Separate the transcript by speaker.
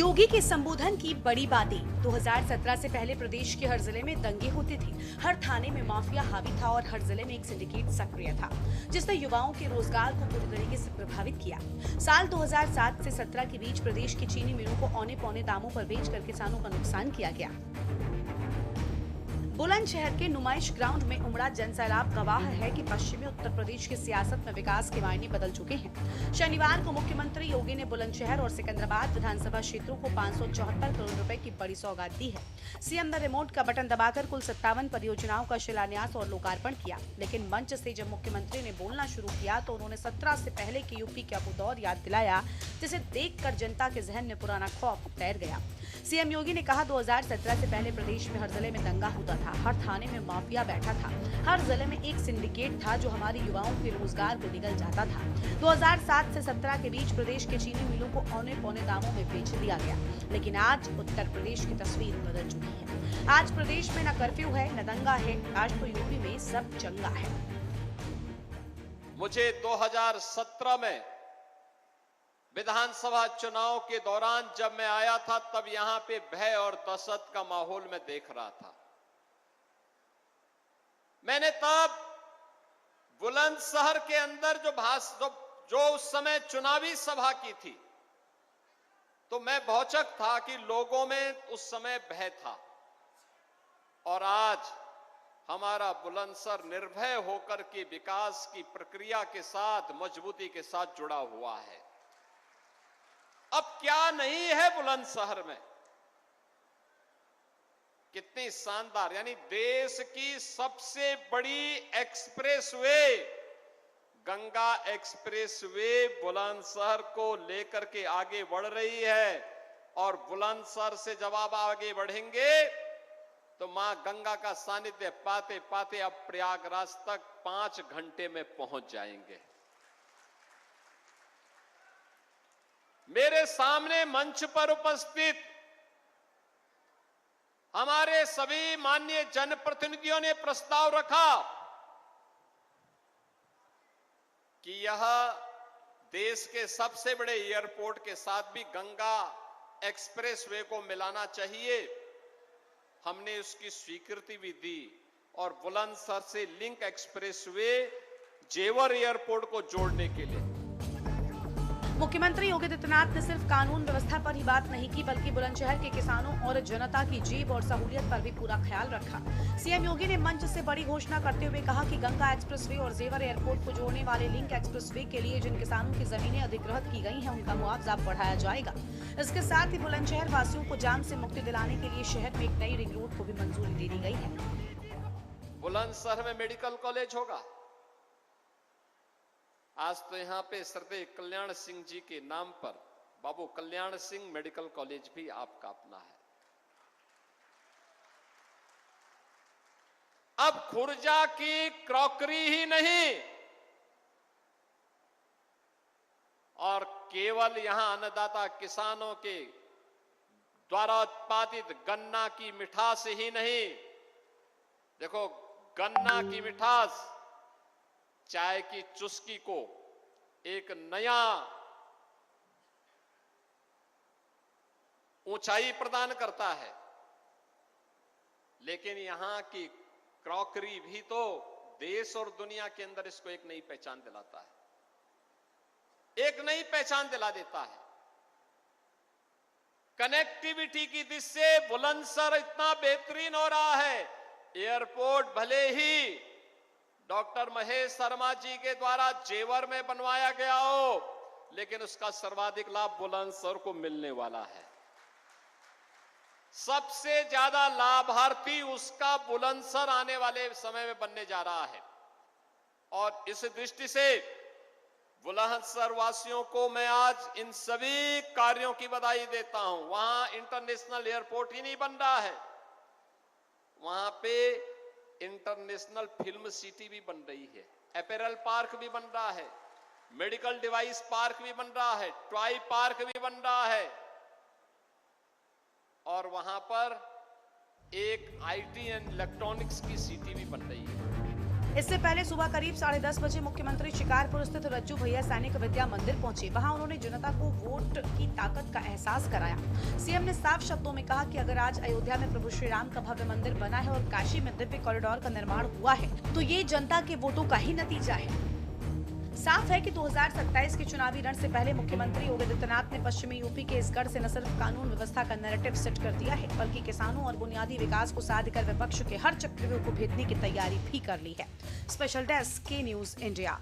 Speaker 1: योगी के संबोधन की बड़ी बातें। 2017 से पहले प्रदेश के हर जिले में दंगे होते थे, हर थाने में माफिया हावी था और हर जिले में एक सिंडिकेट सक्रिय था, जिसने युवाओं के रोजगार को पूरी तरीके से प्रभावित किया। साल 2007 से 17 के बीच प्रदेश की चीनी मिलों को औने पौने दामों पर बेचकर किसानों का नुकसान किया गया। बुलंदशहर के नुमाइश ग्राउंड में उमड़ा जनसैलाब गवाह है कि पश्चिमी उत्तर प्रदेश की सियासत में विकास के मायने बदल चुके हैं। शनिवार को मुख्यमंत्री योगी ने बुलंदशहर और सिकंदराबाद विधानसभा क्षेत्रों को 574 करोड़ रुपए की बड़ी सौगात दी है। सीएम ने रिमोट का बटन दबाकर कुल 57 परियोजनाओं का शिलान्यास और लोकार्पण किया, लेकिन मंच से जब मुख्यमंत्री ने बोलना शुरू किया तो उन्होंने 17 से पहले के यूपी का वो दौर याद दिलाया, जिसे देखकर जनता के जहन में पुराना खौफ तैर गया। सीएम योगी ने कहा, 2017 से पहले प्रदेश में हर जिले में दंगा होता था, हर थाने में माफिया बैठा था, हर जिले में एक सिंडिकेट था जो हमारे युवाओं के रोजगार को निगल जाता था। 2007 से 17 के बीच प्रदेश के चीनी मिलों को औने पौने दामों में बेच दिया गया, लेकिन आज उत्तर प्रदेश की तस्वीर बदल चुकी है। आज प्रदेश में न कर्फ्यू है, न दंगा है, आज तो यूपी में सब चंगा है।
Speaker 2: मुझे 2017 में विधानसभा चुनाव के दौरान जब मैं आया था, तब यहां पे भय और दहशत का माहौल मैं देख रहा था। मैंने तब बुलंदशहर के अंदर जो उस समय चुनावी सभा की थी, तो मैं भौचक था कि लोगों में उस समय भय था। और आज हमारा बुलंदशहर निर्भय होकर के विकास की प्रक्रिया के साथ मजबूती के साथ जुड़ा हुआ है। अब क्या नहीं है बुलंदशहर में, कितनी शानदार, यानी देश की सबसे बड़ी एक्सप्रेसवे गंगा एक्सप्रेसवे बुलंदशहर को लेकर के आगे बढ़ रही है। और बुलंदशहर से जब आप आगे बढ़ेंगे तो मां गंगा का सानिध्य पाते पाते अब प्रयागराज तक 5 घंटे में पहुंच जाएंगे। मेरे सामने मंच पर उपस्थित हमारे सभी माननीय जनप्रतिनिधियों ने प्रस्ताव रखा कि यह देश के सबसे बड़े एयरपोर्ट के साथ भी गंगा एक्सप्रेसवे को मिलाना चाहिए। हमने उसकी स्वीकृति भी दी और बुलंदशहर से लिंक एक्सप्रेसवे जेवर एयरपोर्ट को जोड़ने के लिए।
Speaker 1: मुख्यमंत्री योगी आदित्यनाथ ने सिर्फ कानून व्यवस्था पर ही बात नहीं की, बल्कि बुलंदशहर के किसानों और जनता की जेब और सहूलियत पर भी पूरा ख्याल रखा। सीएम योगी ने मंच से बड़ी घोषणा करते हुए कहा कि गंगा एक्सप्रेसवे और जेवर एयरपोर्ट को जोड़ने वाले लिंक एक्सप्रेसवे के लिए जिन किसानों की जमीनें अधिग्रहित की गई हैं, उनका मुआवजा बढ़ाया जाएगा। इसके साथ ही बुलंदशहर वासियों को जाम से मुक्ति दिलाने के लिए शहर में एक नई रिंग रोड को भी मंजूरी दे दी गई है।
Speaker 2: बुलंदशहर में मेडिकल कॉलेज होगा। आज तो यहां पे श्रद्धेय कल्याण सिंह जी के नाम पर बाबू कल्याण सिंह मेडिकल कॉलेज भी आपका अपना है। अब खुर्जा की क्रॉकरी ही नहीं और केवल यहां अन्नदाता किसानों के द्वारा उत्पादित गन्ना की मिठास ही नहीं, देखो गन्ना की मिठास चाय की चुस्की को एक नया ऊंचाई प्रदान करता है, लेकिन यहां की क्रॉकरी भी तो देश और दुनिया के अंदर इसको एक नई पहचान दिलाता है, एक नई पहचान दिला देता है। कनेक्टिविटी की दृष्टि से बुलंदशहर इतना बेहतरीन हो रहा है। एयरपोर्ट भले ही डॉक्टर महेश शर्मा जी के द्वारा जेवर में बनवाया गया हो, लेकिन उसका सर्वाधिक लाभ बुलंदशहर को मिलने वाला है। सबसे ज्यादा लाभार्थी उसका बुलंदशहर आने वाले समय में बनने जा रहा है। और इस दृष्टि से बुलंदशहर वासियों को मैं आज इन सभी कार्यों की बधाई देता हूं। वहां इंटरनेशनल एयरपोर्ट ही नहीं बन रहा है, वहां पे इंटरनेशनल फिल्म सिटी भी बन रही है, अपैरल पार्क भी बन रहा है, मेडिकल डिवाइस पार्क भी बन रहा है, टॉय पार्क भी बन रहा है और वहां पर एक आईटी एंड इलेक्ट्रॉनिक्स की सिटी भी बन रही है।
Speaker 1: इससे पहले सुबह करीब 10:30 बजे मुख्यमंत्री शिकारपुर स्थित रज्जू भैया सैनिक विद्या मंदिर पहुंचे। वहां उन्होंने जनता को वोट की ताकत का एहसास कराया। सीएम ने साफ शब्दों में कहा कि अगर आज अयोध्या में प्रभु श्री राम का भव्य मंदिर बना है और काशी में दिव्य कॉरिडोर का निर्माण हुआ है तो ये जनता के वोटों का ही नतीजा है। साफ है कि 2027 के चुनावी रण से पहले मुख्यमंत्री योगी आदित्यनाथ ने पश्चिमी यूपी के इस गढ़ से न सिर्फ कानून व्यवस्था का नैरेटिव सेट कर दिया है बल्कि किसानों और बुनियादी विकास को साध कर विपक्ष के हर चक्रव्यूह को भेदने की तैयारी भी कर ली है। स्पेशल डेस्क के न्यूज इंडिया।